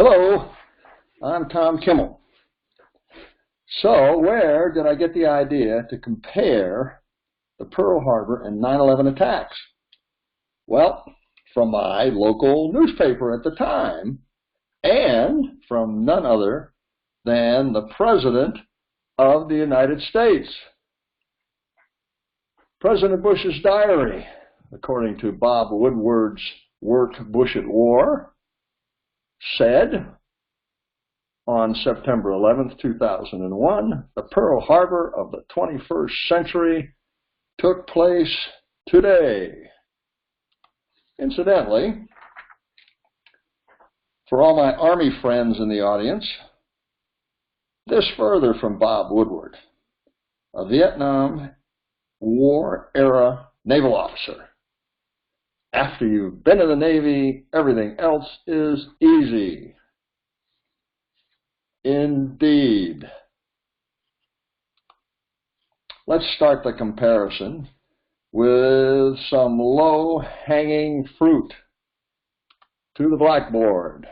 Hello, I'm Tom Kimmel. So where did I get the idea to compare the Pearl Harbor and 9/11 attacks? Well, from my local newspaper at the time, and from none other than the President of the United States. President Bush's diary, according to Bob Woodward's work, Bush at War, said on September 11th, 2001, the Pearl Harbor of the 21st century took place today. Incidentally, for all my Army friends in the audience, this further from Bob Woodward, a Vietnam War era naval officer. After you've been in the Navy, everything else is easy. Indeed. Let's start the comparison with some low-hanging fruit to the blackboard.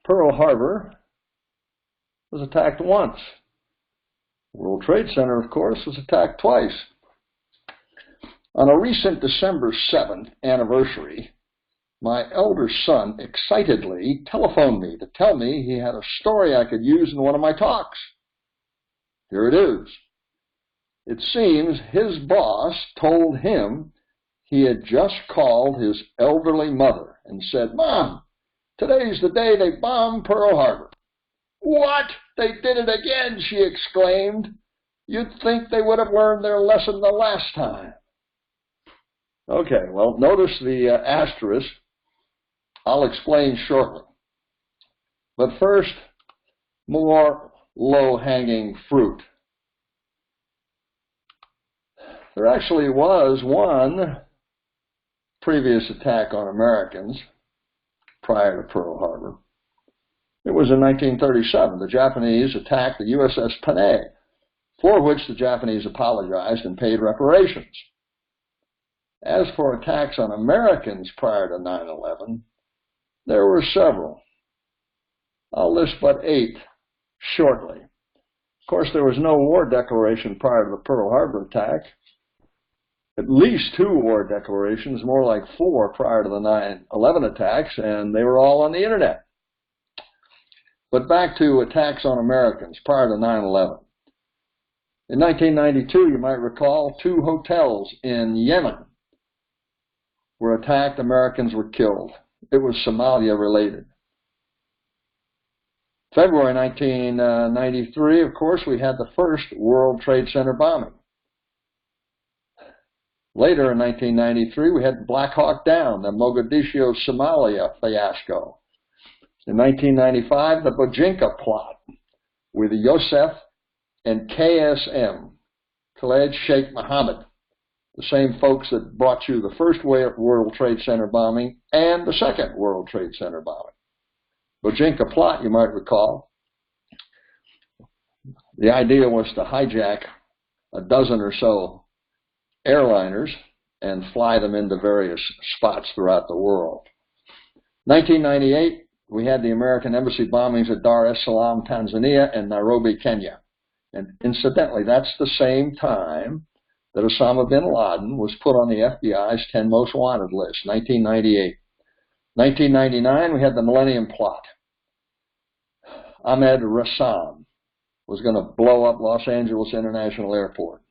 Pearl Harbor was attacked once. World Trade Center, of course, was attacked twice. On a recent December 7th anniversary, my elder son excitedly telephoned me to tell me he had a story I could use in one of my talks. Here it is. It seems his boss told him he had just called his elderly mother and said, "Mom, today's the day they bombed Pearl Harbor." "What? They did it again," she exclaimed. "You'd think they would have learned their lesson the last time." Okay, well, notice the asterisk. I'll explain shortly. But first, more low-hanging fruit. There actually was one previous attack on Americans prior to Pearl Harbor. It was in 1937. The Japanese attacked the USS Panay, for which the Japanese apologized and paid reparations. As for attacks on Americans prior to 9/11, there were several. I'll list but 8 shortly. Of course, there was no war declaration prior to the Pearl Harbor attack. At least 2 war declarations, more like 4 prior to the 9/11 attacks, and they were all on the internet. But back to attacks on Americans prior to 9/11. In 1992, you might recall, 2 hotels in Yemen were attacked. Americans were killed. It was Somalia related. February 1993, of course, we had the first World Trade Center bombing. Later in 1993, we had Black Hawk Down, the Mogadishu, Somalia fiasco. In 1995, the Bojinka plot with Yosef and KSM, Khaled Sheikh Mohammed, the same folks that brought you the first World Trade Center bombing and the second World Trade Center bombing. Bojinka plot, you might recall, the idea was to hijack a dozen or so airliners and fly them into various spots throughout the world. 1998, we had the American embassy bombings at Dar es Salaam, Tanzania, and Nairobi, Kenya. And incidentally, that's the same time that Osama bin Laden was put on the FBI's 10 most wanted list, 1998. 1999, we had the Millennium Plot. Ahmed Rassam was going to blow up Los Angeles International Airport.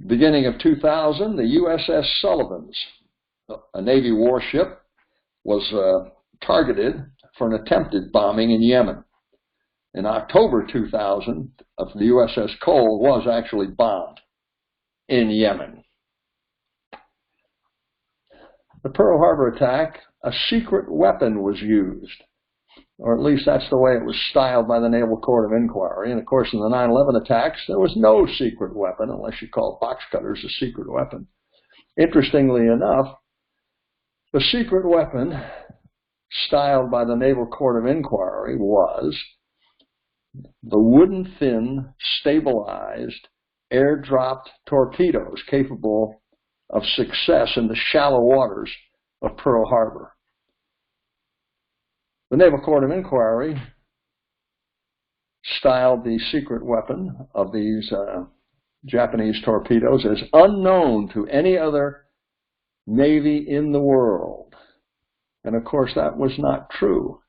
Beginning of 2000, the USS Sullivan's, a Navy warship, was targeted for an attempted bombing in Yemen. In October 2000, the USS Cole was actually bombed in Yemen. The Pearl Harbor attack, a secret weapon was used, or at least that's the way it was styled by the Naval Court of Inquiry. And of course, in the 9/11 attacks, there was no secret weapon, unless you call box cutters a secret weapon. Interestingly enough, the secret weapon styled by the Naval Court of Inquiry was the wooden fin stabilized air-dropped torpedoes capable of success in the shallow waters of Pearl Harbor. The Naval Court of Inquiry styled the secret weapon of these Japanese torpedoes as unknown to any other Navy in the world. And of course, that was not true.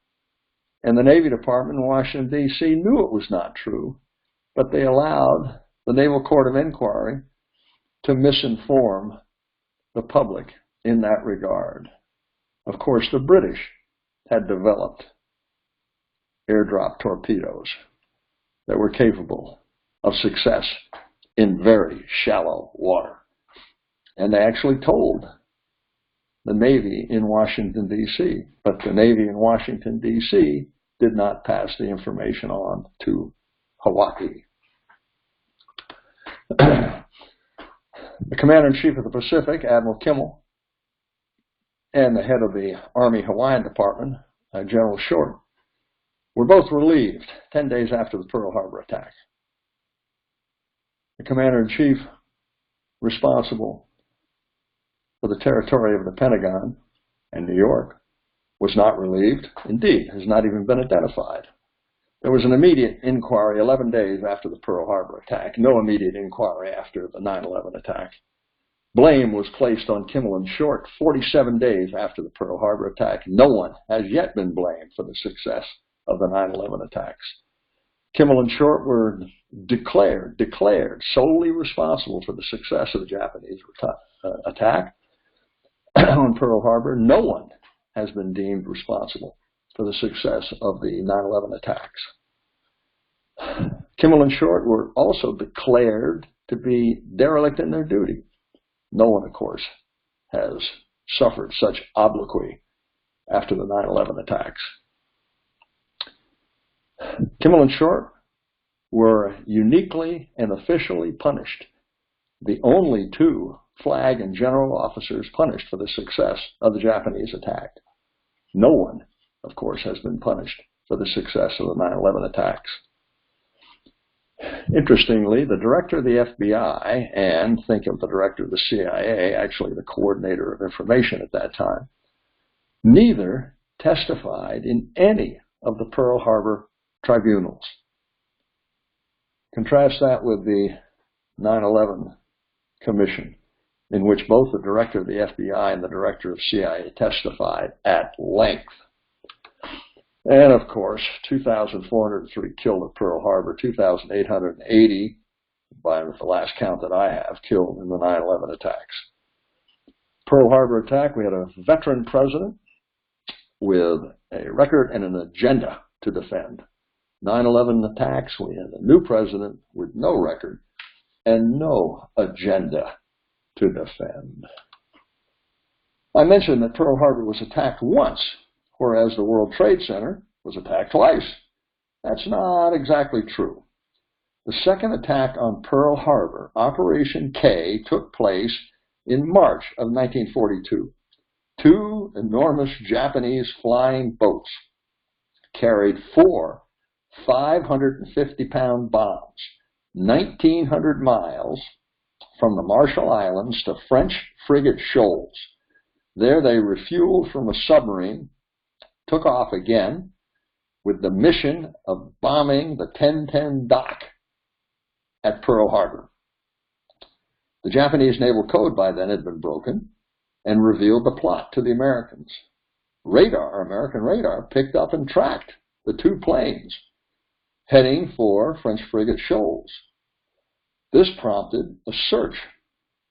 And the Navy Department in Washington, D.C. knew it was not true, but they allowed the Naval Court of Inquiry to misinform the public in that regard. Of course, the British had developed airdrop torpedoes that were capable of success in very shallow water. And they actually told the Navy in Washington, D.C., but the Navy in Washington, D.C. did not pass the information on to Hawaii. The Commander-in-Chief of the Pacific, Admiral Kimmel, and the head of the Army Hawaiian Department, General Short, were both relieved 10 days after the Pearl Harbor attack. The Commander-in-Chief responsible for the territory of the Pentagon and New York was not relieved. Indeed, has not even been identified. There was an immediate inquiry 11 days after the Pearl Harbor attack, no immediate inquiry after the 9/11 attack. Blame was placed on Kimmel and Short 47 days after the Pearl Harbor attack. No one has yet been blamed for the success of the 9/11 attacks. Kimmel and Short were declared solely responsible for the success of the Japanese attack on Pearl Harbor. No one has been deemed responsible for the success of the 9/11 attacks. Kimmel and Short were also declared to be derelict in their duty. No one, of course, has suffered such obloquy after the 9/11 attacks. Kimmel and Short were uniquely and officially punished, the only two flag and general officers punished for the success of the Japanese attack. No one, of course, has been punished for the success of the 9/11 attacks. Interestingly, the director of the FBI, and think of the director of the CIA, actually the coordinator of information at that time, neither testified in any of the Pearl Harbor tribunals. Contrast that with the 9/11 Commission, in which both the director of the FBI and the director of CIA testified at length. And of course, 2,403 killed at Pearl Harbor, 2,880, by the last count that I have, killed in the 9/11 attacks. Pearl Harbor attack, we had a veteran president with a record and an agenda to defend. 9/11 attacks, we had a new president with no record and no agenda to defend. I mentioned that Pearl Harbor was attacked once, whereas the World Trade Center was attacked twice. That's not exactly true. The second attack on Pearl Harbor, Operation K, took place in March of 1942. Two enormous Japanese flying boats carried four 550-pound bombs, 1,900 miles from the Marshall Islands to French frigate Shoals. There they refueled from a submarine, took off again with the mission of bombing the 1010 dock at Pearl Harbor. The Japanese naval code by then had been broken and revealed the plot to the Americans. American radar picked up and tracked the two planes heading for French frigate Shoals. This prompted a search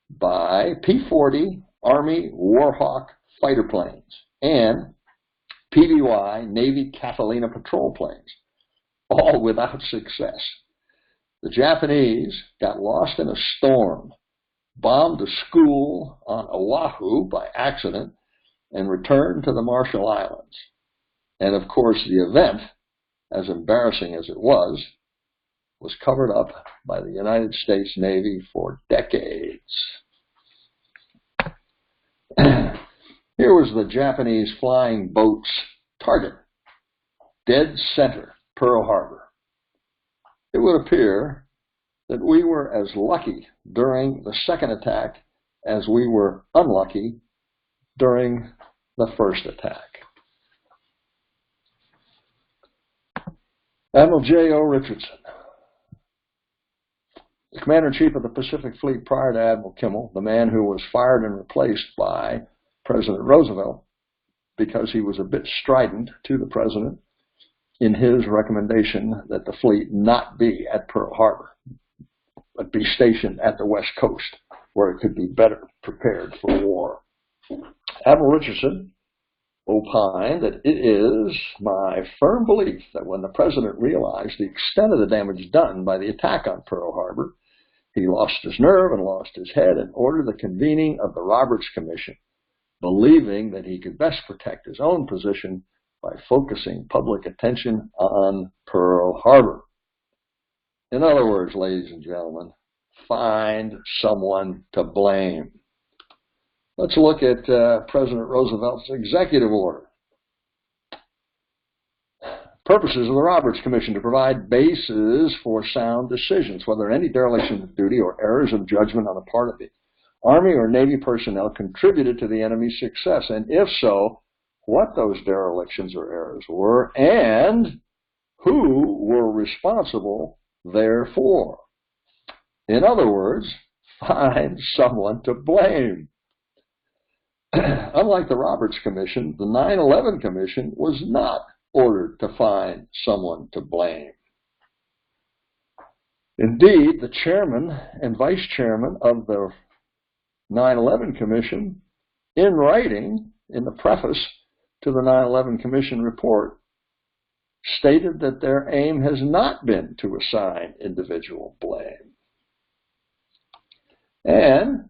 by P-40 Army Warhawk fighter planes and PBY Navy Catalina patrol planes, all without success. The Japanese got lost in a storm, bombed a school on Oahu by accident, and returned to the Marshall Islands. And of course, the event, as embarrassing as it was covered up by the United States Navy for decades. Here was the Japanese flying boat's target, dead center, Pearl Harbor. It would appear that we were as lucky during the second attack as we were unlucky during the first attack. Admiral J.O. Richardson, the Commander-in-Chief of the Pacific Fleet prior to Admiral Kimmel, the man who was fired and replaced by President Roosevelt because he was a bit strident to the President in his recommendation that the fleet not be at Pearl Harbor, but be stationed at the West Coast, where it could be better prepared for war. Admiral Richardson opined that it is my firm belief that when the President realized the extent of the damage done by the attack on Pearl Harbor, he lost his nerve and lost his head and ordered the convening of the Roberts Commission, believing that he could best protect his own position by focusing public attention on Pearl Harbor. In other words, ladies and gentlemen, find someone to blame. Let's look at President Roosevelt's executive order. Purposes of the Roberts Commission: to provide bases for sound decisions, whether any dereliction of duty or errors of judgment on the part of the Army or Navy personnel contributed to the enemy's success, and if so, what those derelictions or errors were, and who were responsible therefore. In other words, find someone to blame. Unlike the Roberts Commission, the 9/11 Commission was not ordered to find someone to blame. Indeed, the chairman and vice chairman of the 9/11 Commission, in writing, in the preface to the 9/11 Commission report, stated that their aim has not been to assign individual blame. And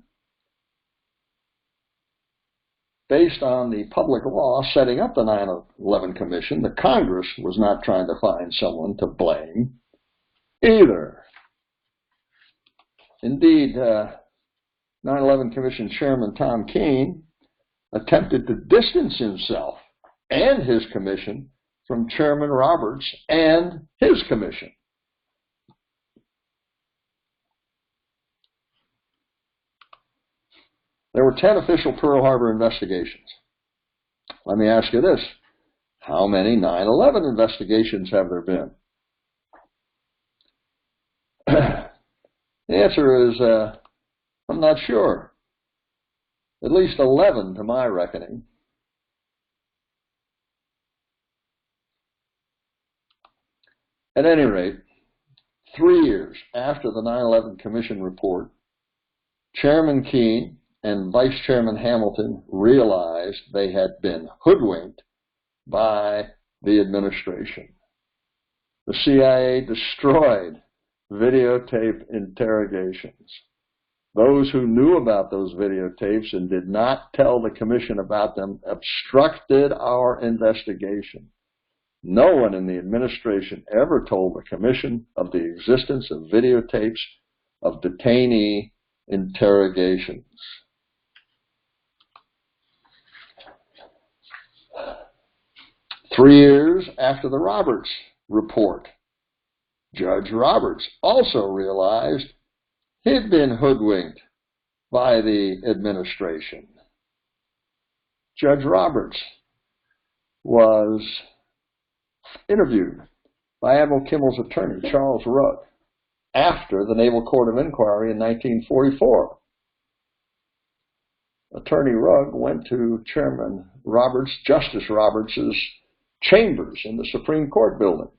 based on the public law setting up the 9/11 Commission, the Congress was not trying to find someone to blame either. Indeed, 9/11 Commission Chairman Tom Keene attempted to distance himself and his commission from Chairman Roberts and his commission. There were 10 official Pearl Harbor investigations. Let me ask you this: how many 9/11 investigations have there been? The answer is, I'm not sure. At least 11 to my reckoning. At any rate, 3 years after the 9/11 Commission report, Chairman Keene and Vice Chairman Hamilton realized they had been hoodwinked by the administration. The CIA destroyed videotape interrogations. Those who knew about those videotapes and did not tell the Commission about them obstructed our investigation. No one in the administration ever told the Commission of the existence of videotapes of detainee interrogations. Three years after the Roberts report, Judge Roberts also realized he'd been hoodwinked by the administration. Judge Roberts was interviewed by Admiral Kimmel's attorney, Charles Rugg, after the Naval Court of Inquiry in 1944. Attorney Rugg went to Chairman Roberts, Justice Roberts's chambers in the Supreme Court building,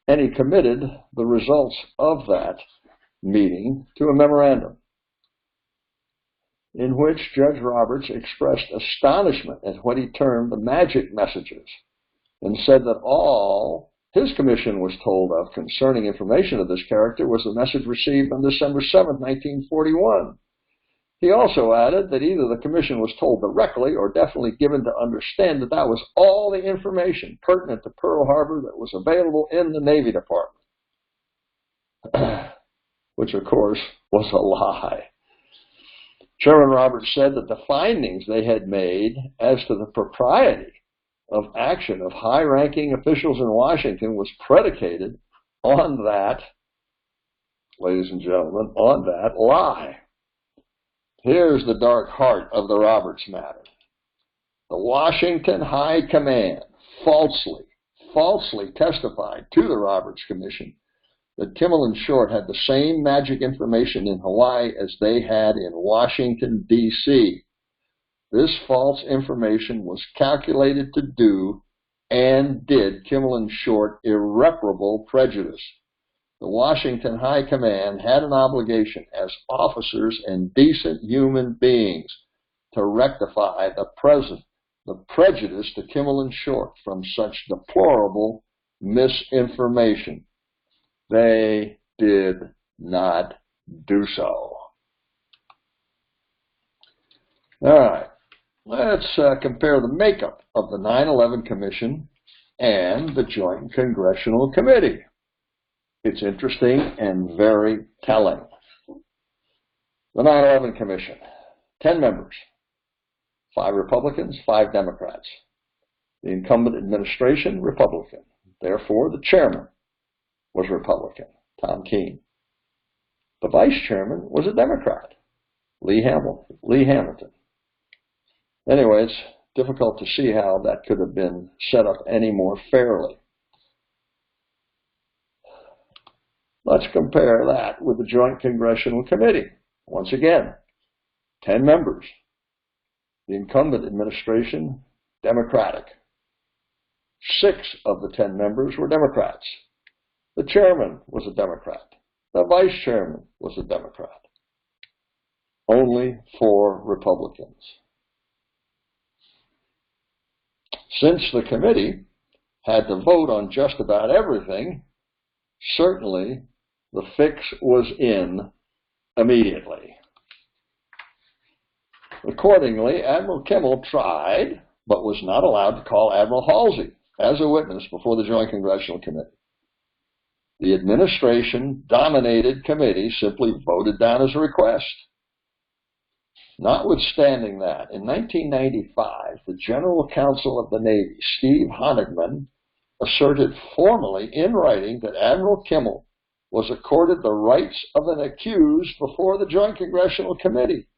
and he committed the results of that meeting to a memorandum in which Judge Roberts expressed astonishment at what he termed the magic messages and said that all his commission was told of concerning information of this character was the message received on December 7, 1941. He also added that either the commission was told directly or definitely given to understand that that was all the information pertinent to Pearl Harbor that was available in the Navy Department, which of course was a lie. Chairman Roberts said that the findings they had made as to the propriety of action of high-ranking officials in Washington was predicated on that, ladies and gentlemen, on that lie. Here's the dark heart of the Roberts matter. The Washington High Command falsely testified to the Roberts Commission that Kimmel and Short had the same magic information in Hawaii as they had in Washington, D.C. This false information was calculated to do and did Kimmel and Short irreparable prejudice. The Washington High Command had an obligation as officers and decent human beings to rectify the prejudice to Kimmel and Short from such deplorable misinformation. They did not do so. All right, let's compare the makeup of the 9/11 Commission and the Joint Congressional Committee. It's interesting and very telling. The 9/11 Commission, 10 members, 5 Republicans, 5 Democrats. The incumbent administration, Republican. Therefore, the chairman was Republican, Tom Keene. The vice chairman was a Democrat, Lee Hamilton. Anyway, it's difficult to see how that could have been set up any more fairly. Let's compare that with the Joint Congressional Committee. Once again, 10 members. The incumbent administration, Democratic. 6 of the 10 members were Democrats. The chairman was a Democrat. The vice chairman was a Democrat. Only 4 Republicans. Since the committee had to vote on just about everything, certainly the fix was in immediately. Accordingly, Admiral Kimmel tried, but was not allowed to call Admiral Halsey as a witness before the Joint Congressional Committee. The administration-dominated committee simply voted down his request. Notwithstanding that, in 1995, the General Counsel of the Navy, Steve Honigman, asserted formally in writing that Admiral Kimmel was accorded the rights of an accused before the Joint Congressional Committee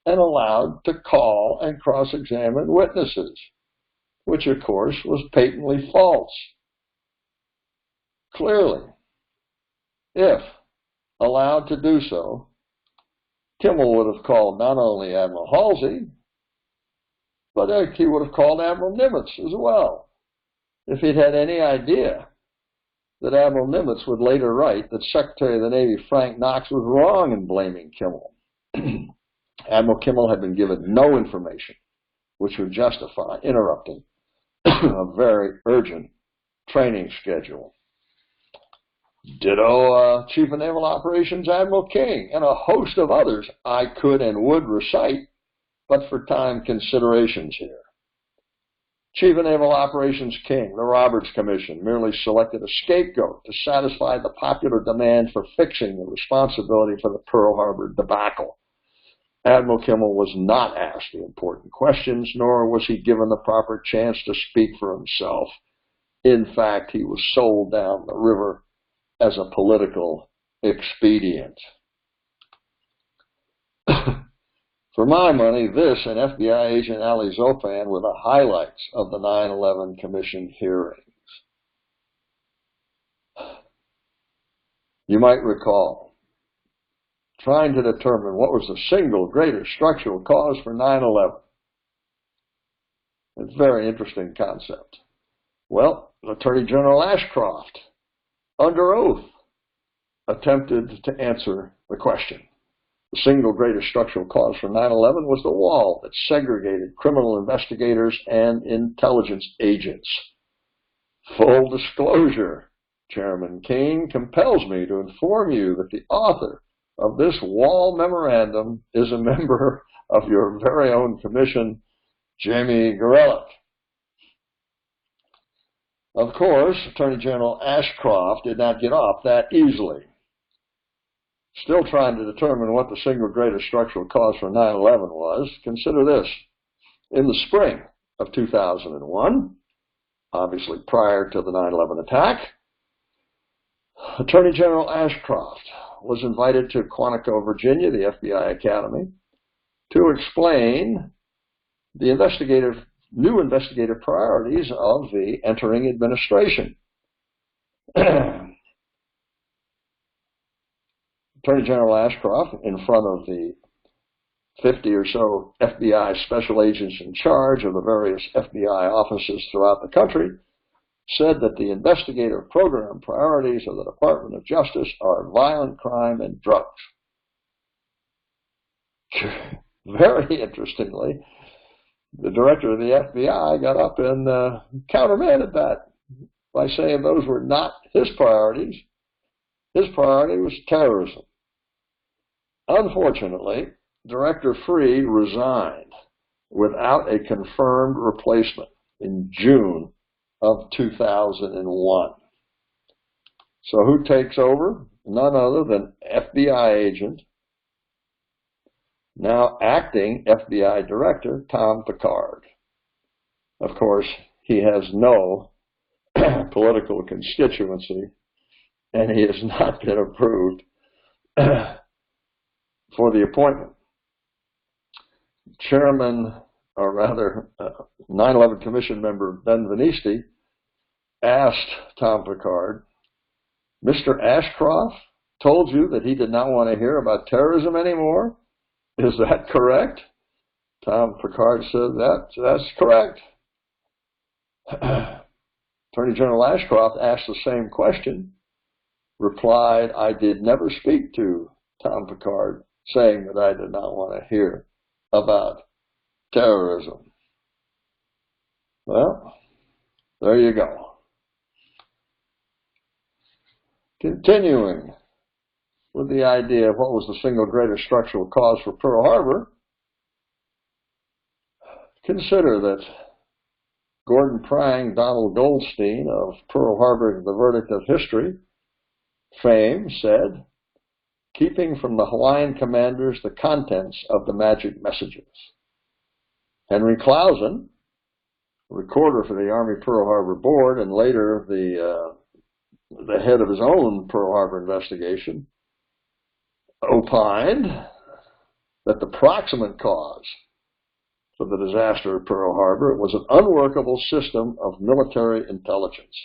and allowed to call and cross-examine witnesses, which, of course, was patently false. Clearly, if allowed to do so, Kimmel would have called not only Admiral Halsey, but he would have called Admiral Nimitz as well, if he'd had any idea that Admiral Nimitz would later write that Secretary of the Navy Frank Knox was wrong in blaming Kimmel. Admiral Kimmel had been given no information which would justify interrupting a very urgent training schedule. Ditto Chief of Naval Operations Admiral King, and a host of others I could and would recite, but for time considerations here. Chief of Naval Operations King, the Roberts Commission, merely selected a scapegoat to satisfy the popular demand for fixing the responsibility for the Pearl Harbor debacle. Admiral Kimmel was not asked the important questions, nor was he given the proper chance to speak for himself. In fact, he was sold down the river as a political expedient. For my money, this and FBI agent Ali Zofan were the highlights of the 9/11 Commission hearings. You might recall trying to determine what was the single greatest structural cause for 9/11. It's a very interesting concept. Well, Attorney General Ashcroft, under oath, attempted to answer the question. The single greatest structural cause for 9/11 was the wall that segregated criminal investigators and intelligence agents. Full disclosure, Chairman King compels me to inform you that the author of this wall memorandum is a member of your very own commission, Jamie Gorelick. Of course, Attorney General Ashcroft did not get off that easily. Still trying to determine what the single greatest structural cause for 9/11 was, consider this. In the spring of 2001, obviously prior to the 9/11 attack, Attorney General Ashcroft was invited to Quantico, Virginia, the FBI Academy, to explain the investigative new investigative priorities of the entering administration. Attorney General Ashcroft, in front of the 50 or so FBI special agents in charge of the various FBI offices throughout the country, said that the investigative program priorities of the Department of Justice are violent crime and drugs. Very interestingly, the director of the FBI got up and countermanded that by saying those were not his priorities. His priority was terrorism. Unfortunately, Director Freed resigned without a confirmed replacement in June of 2001. So who takes over? None other than FBI agent, now acting FBI Director, Tom Pickard. Of course, he has no political constituency, and he has not been approved for the appointment. Chairman, or rather 9/11 Commission member Ben Venisti asked Tom Pickard, Mr. Ashcroft told you that he did not want to hear about terrorism anymore? Is that correct? Tom Pickard said, that's correct. Attorney General Ashcroft asked the same question, replied, I did never speak to Tom Pickard saying that I did not want to hear about terrorism. Well, there you go. Continuing with the idea of what was the single greatest structural cause for Pearl Harbor, consider that Gordon Prang, Donald Goldstein of Pearl Harbor, The Verdict of History fame said, keeping from the Hawaiian commanders the contents of the magic messages. Henry Clausen, recorder for the Army Pearl Harbor Board and later the head of his own Pearl Harbor investigation, opined that the proximate cause for the disaster of Pearl Harbor was an unworkable system of military intelligence.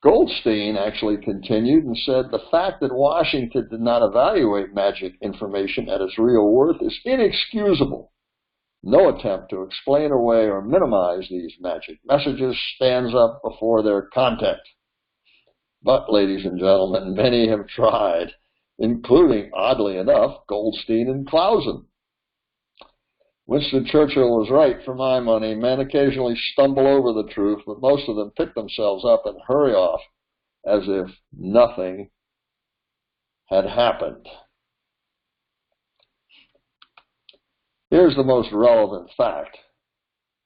Goldstein actually continued and said the fact that Washington did not evaluate magic information at its real worth is inexcusable. No attempt to explain away or minimize these magic messages stands up before their content. But, ladies and gentlemen, many have tried, including, oddly enough, Goldstein and Clausen. Winston Churchill was right, for my money. Men occasionally stumble over the truth, but most of them pick themselves up and hurry off as if nothing had happened. Here's the most relevant fact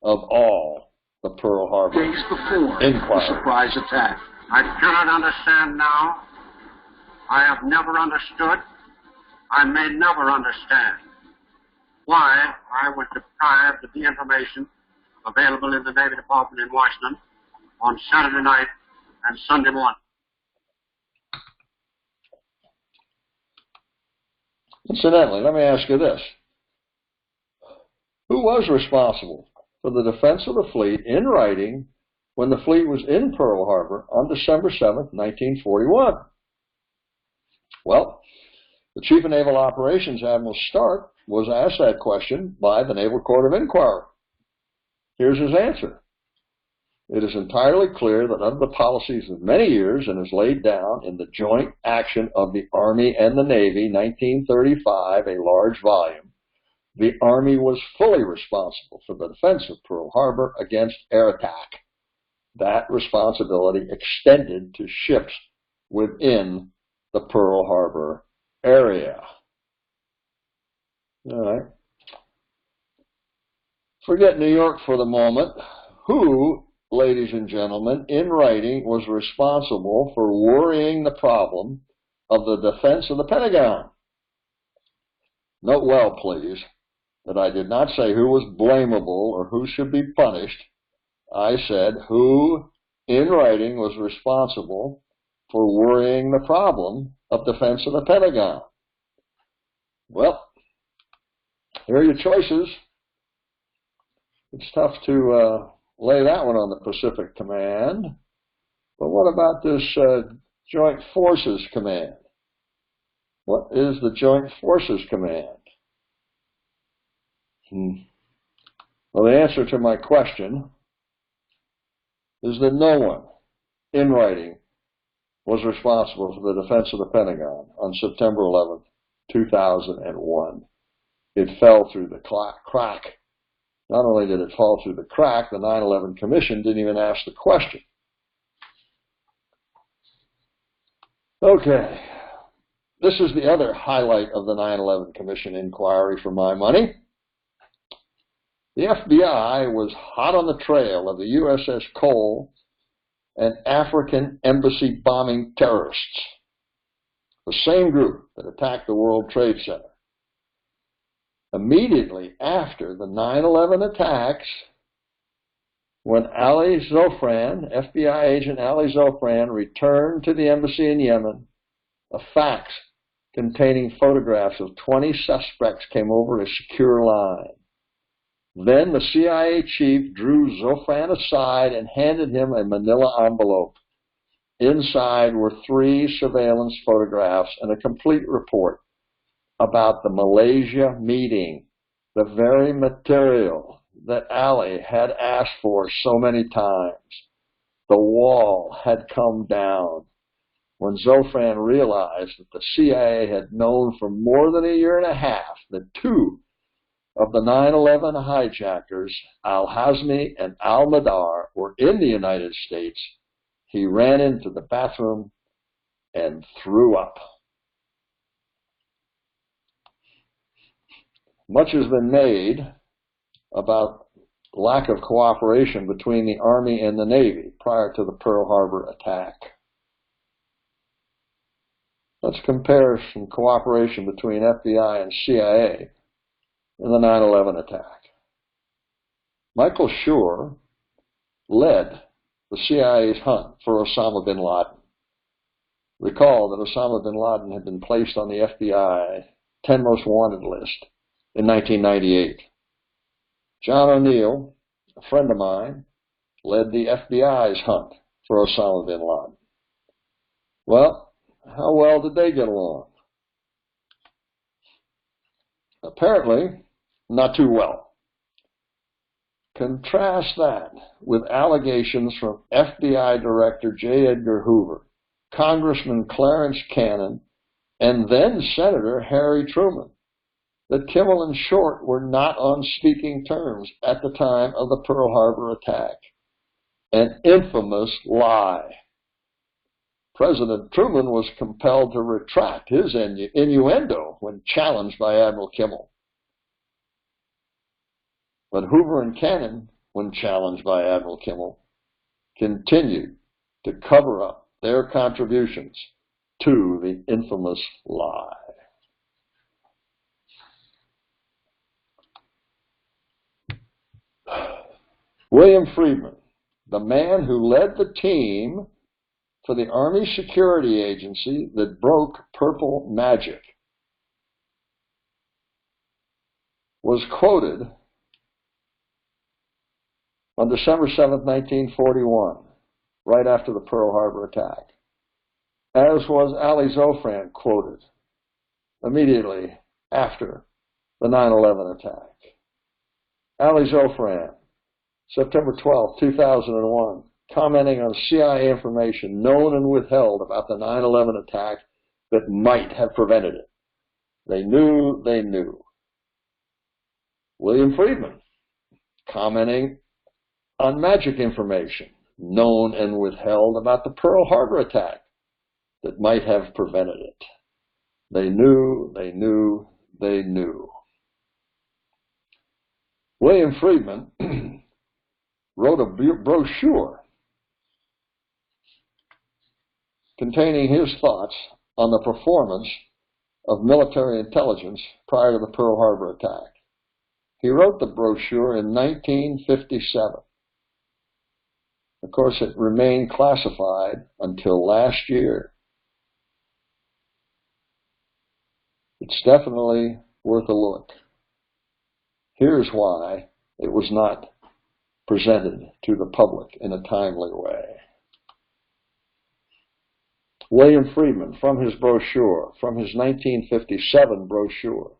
of all the Pearl Harbor days before inquiry. The surprise attack. I cannot understand now. I have never understood. I may never understand why I was deprived of the information available in the Navy Department in Washington on Saturday night and Sunday morning. Incidentally, let me ask you this. Who was responsible for the defense of the fleet in writing when the fleet was in Pearl Harbor on December 7th, 1941? Well, the Chief of Naval Operations, Admiral Stark, was asked that question by the Naval Court of Inquiry. Here's his answer. It is entirely clear that under the policies of many years and is laid down in the Joint Action of the Army and the Navy, 1935, a large volume, the Army was fully responsible for the defense of Pearl Harbor against air attack. That responsibility extended to ships within the Pearl Harbor area. All right. Forget New York for the moment. Who, ladies and gentlemen, in writing was responsible for worrying the problem of the defense of the Pentagon? Note well, please, that I did not say who was blamable or who should be punished. I said who, in writing, was responsible for worrying the problem of defense of the Pentagon. Well, here are your choices. It's tough to lay that one on the Pacific Command. But what about this Joint Forces Command? What is the Joint Forces Command? Well, the answer to my question is that no one in writing was responsible for the defense of the Pentagon on September 11th, 2001. It fell through the crack. Not only did it fall through the crack, the 9/11 Commission didn't even ask the question. Okay. This is the other highlight of the 9/11 Commission inquiry for my money. The FBI was hot on the trail of the USS Cole and African embassy bombing terrorists, the same group that attacked the World Trade Center. Immediately after the 9/11 attacks, when Ali Zofran, FBI agent Ali Zofran, returned to the embassy in Yemen, a fax containing photographs of 20 suspects came over a secure line. Then the CIA chief drew Zofran aside and handed him a manila envelope. Inside were 3 surveillance photographs and a complete report about the Malaysia meeting, the very material that Ali had asked for so many times. The wall had come down. When Zofran realized that the CIA had known for more than a year and a half that 2 of the 9/11 hijackers, Al-Hazmi and Al-Madar, were in the United States, he ran into the bathroom and threw up. Much has been made about lack of cooperation between the Army and the Navy prior to the Pearl Harbor attack. Let's compare some cooperation between FBI and CIA in the 9/11 attack. Michael Schur led the CIA's hunt for Osama bin Laden. Recall that Osama bin Laden had been placed on the FBI 10 Most Wanted list in 1998. John O'Neill, a friend of mine, led the FBI's hunt for Osama bin Laden. Well, how well did they get along? Apparently, not too well. Contrast that with allegations from FBI Director J. Edgar Hoover, Congressman Clarence Cannon, and then Senator Harry Truman, that Kimmel and Short were not on speaking terms at the time of the Pearl Harbor attack. An infamous lie. President Truman was compelled to retract his innuendo when challenged by Admiral Kimmel. But Hoover and Cannon, when challenged by Admiral Kimmel, continued to cover up their contributions to the infamous lie. William Friedman, the man who led the team for the Army Security Agency that broke Purple Magic, was quoted on December 7, 1941, right after the Pearl Harbor attack, as was Ali Zofran quoted immediately after the 9/11 attack. Ali Zofran, September 12, 2001, commenting on CIA information known and withheld about the 9/11 attack that might have prevented it. They knew. William Friedman, commenting on magic information known and withheld about the Pearl Harbor attack that might have prevented it. They knew. William Friedman wrote a brochure containing his thoughts on the performance of military intelligence prior to the Pearl Harbor attack. He wrote the brochure in 1957. Of course, it remained classified until last year. It's definitely worth a look. Here's why it was not presented to the public in a timely way. William Friedman, from his brochure, from his 1957 brochure,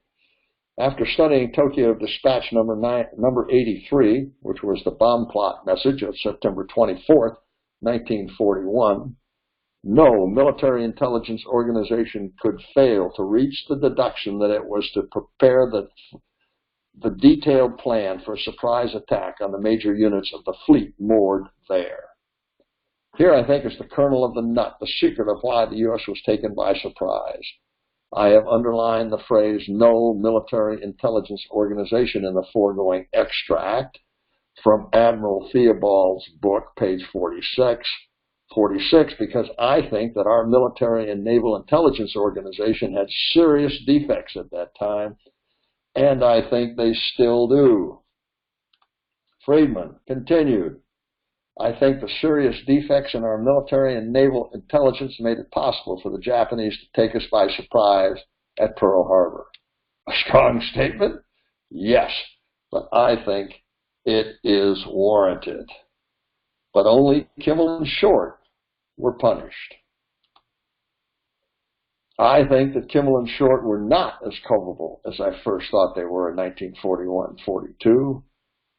after studying Tokyo Dispatch number 83, which was the bomb plot message of September 24th, 1941, no military intelligence organization could fail to reach the deduction that it was to prepare the detailed plan for a surprise attack on the major units of the fleet moored there. Here, I think, is the kernel of the nut, the secret of why the U.S. was taken by surprise. I have underlined the phrase no military intelligence organization in the foregoing extract from Admiral Theobald's book, page 46, because I think that our military and naval intelligence organization had serious defects at that time, and I think they still do. Friedman continued, I think the serious defects in our military and naval intelligence made it possible for the Japanese to take us by surprise at Pearl Harbor. A strong statement? Yes, but I think it is warranted. But only Kimmel and Short were punished. I think that Kimmel and Short were not as culpable as I first thought they were in 1941-42.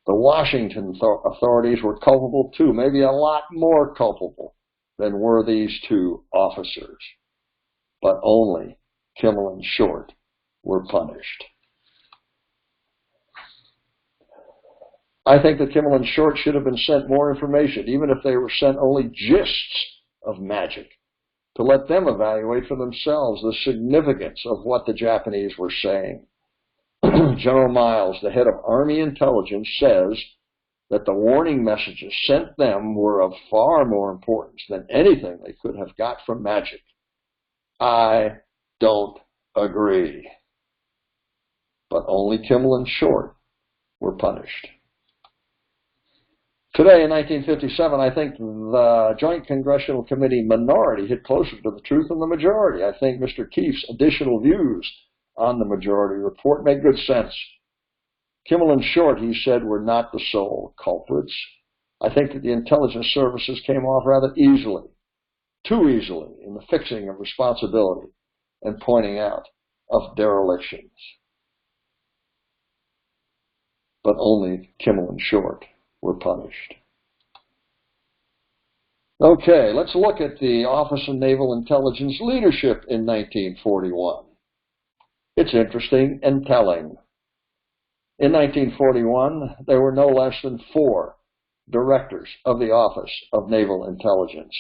The Washington authorities were culpable too, maybe a lot more culpable than were these two officers. But only Kimmel and Short were punished. I think that Kimmel and Short should have been sent more information, even if they were sent only gists of magic, to let them evaluate for themselves the significance of what the Japanese were saying. General Miles, the head of Army Intelligence, says that the warning messages sent them were of far more importance than anything they could have got from magic. I don't agree. But only Kimmel and Short were punished. Today, in 1957, I think the Joint Congressional Committee minority hit closer to the truth than the majority. I think Mr. Keefe's additional views on the majority report make good sense. Kimmel and Short, he said, were not the sole culprits. I think that the intelligence services came off rather easily, too easily, in the fixing of responsibility and pointing out of derelictions. But only Kimmel and Short were punished. Okay, let's look at the Office of Naval Intelligence leadership in 1941. It's interesting and telling. In 1941, there were no less than 4 directors of the Office of Naval Intelligence,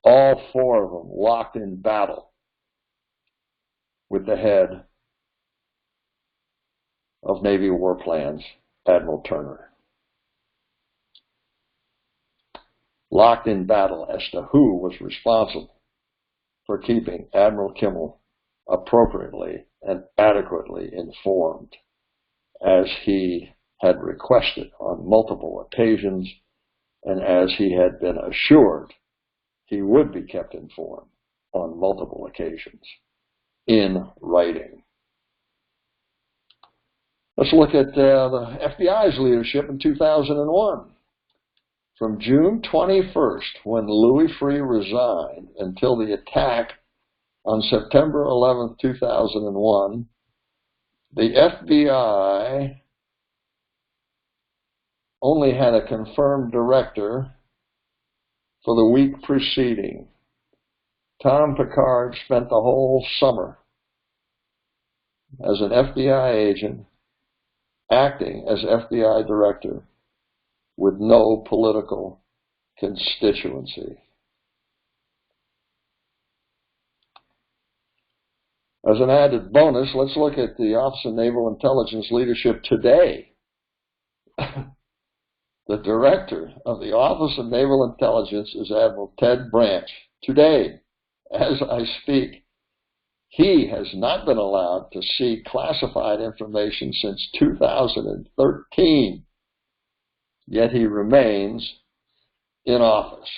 all 4 of them locked in battle with the head of Navy War Plans, Admiral Turner. Locked in battle as to who was responsible for keeping Admiral Kimmel appropriately and adequately informed, as he had requested on multiple occasions and as he had been assured he would be kept informed on multiple occasions in writing. Let's look at the FBI's leadership in 2001. From June 21st, when Louis Freeh resigned, until the attack on September 11th, 2001, the FBI only had a confirmed director for the week preceding. Tom Pickard spent the whole summer as an FBI agent, acting as FBI director, with no political constituency. As an added bonus, let's look at the Office of Naval Intelligence leadership today. The director of the Office of Naval Intelligence is Admiral Ted Branch. Today, as I speak, he has not been allowed to see classified information since 2013, yet he remains in office.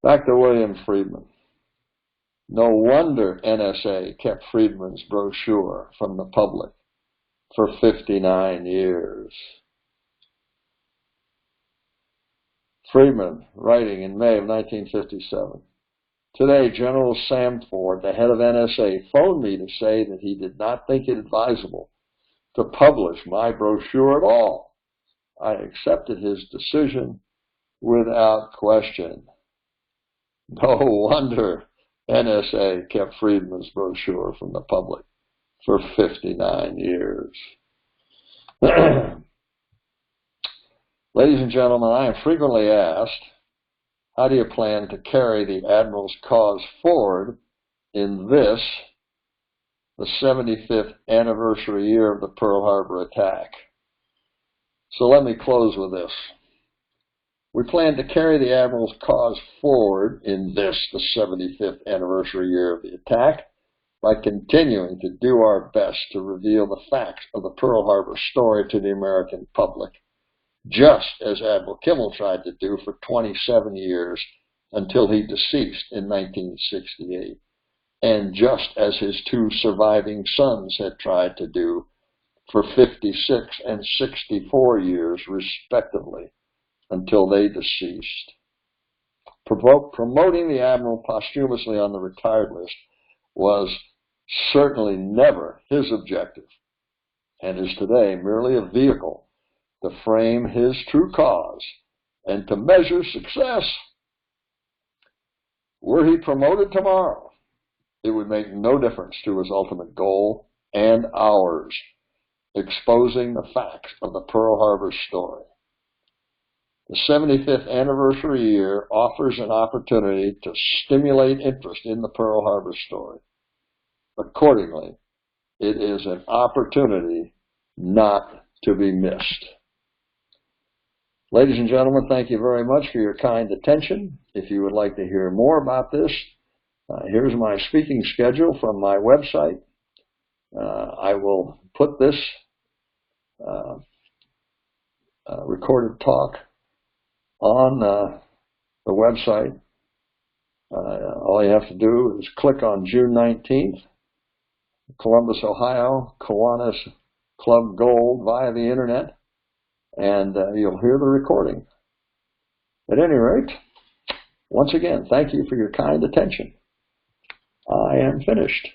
Back to William Friedman. No wonder NSA kept Friedman's brochure from the public for 59 years. Friedman, writing in May of 1957, "Today, General Samford, the head of NSA, phoned me to say that he did not think it advisable to publish my brochure at all. I accepted his decision without question." No wonder NSA kept Friedman's brochure from the public for 59 years. Ladies and gentlemen, I am frequently asked, how do you plan to carry the Admiral's cause forward in this, the 75th anniversary year of the Pearl Harbor attack? So let me close with this. We plan to carry the Admiral's cause forward in this, the 75th anniversary year of the attack, by continuing to do our best to reveal the facts of the Pearl Harbor story to the American public, just as Admiral Kimmel tried to do for 27 years until he deceased in 1968, and just as his two surviving sons had tried to do for 56 and 64 years, respectively, until they deceased. Promoting the Admiral posthumously on the retired list was certainly never his objective, and is today merely a vehicle to frame his true cause and to measure success. Were he promoted tomorrow, it would make no difference to his ultimate goal and ours, exposing the facts of the Pearl Harbor story. The 75th anniversary year offers an opportunity to stimulate interest in the Pearl Harbor story. Accordingly, it is an opportunity not to be missed. Ladies and gentlemen, thank you very much for your kind attention. If you would like to hear more about this, here's my speaking schedule from my website. I will put this recorded talk on the website. All you have to do is click on June 19th, Columbus, Ohio, Kiwanis Club Gold via the internet, and you'll hear the recording. At any rate, once again, thank you for your kind attention. I am finished.